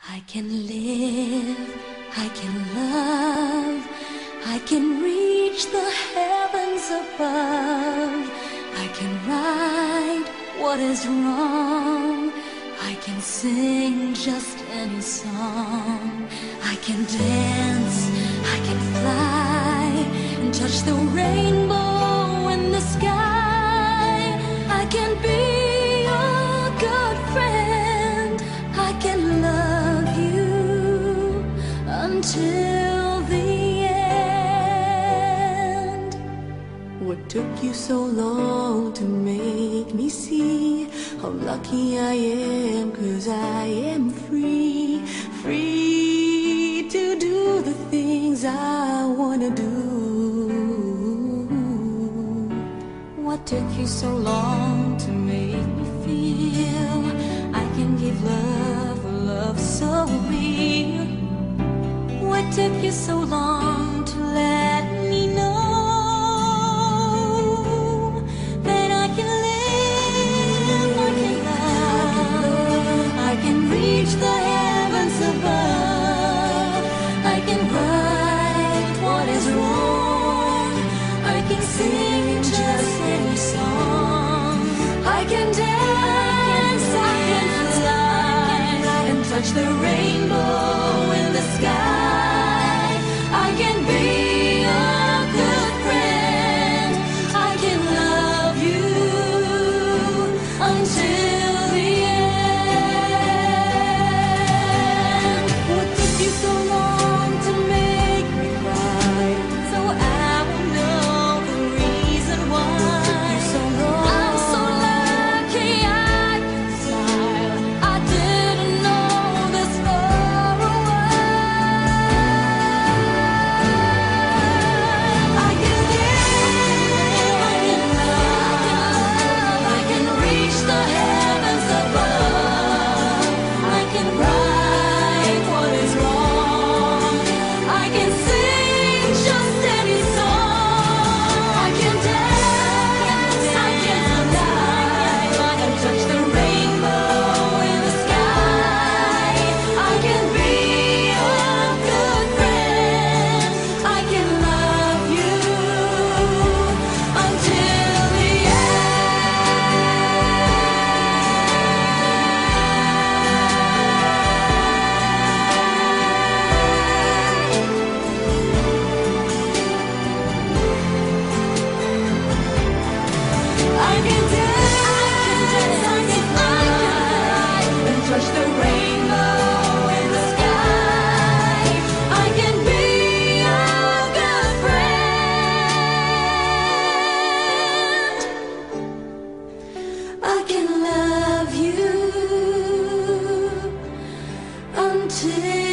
I can live, I can love, I can reach the heavens above. I can right what is wrong, I can sing just any song. I can dance, I can fly, and touch the rainbow in the sky. I can be a good friend, I can love you until the end. What took you so long to make me see how lucky I am? 'Cause I am free, free to do the things I wanna do. What took you so long to make me feel I can give love, a love so real? What took you so long to let me know that I can live, I can love, I can reach the heavens above. I can right what is wrong, I can sing just any song. I can dance, I can fly, and touch the rainbow in the sky. I can be a good friend, I can love you until the end. What took you so long to make me cry? So I will know the reason why. So I'm so lucky I can smile. I didn't know this for a while. I can give, I can love, I can reach the heavens above. I can right what is wrong, I can sing just any song. I can dance, I can fly, and touch the rainbow in the sky. I can be a good friend, I can love you until the I can dance, I can fly, and touch the rainbow in the sky. I can be a good friend, I can love you until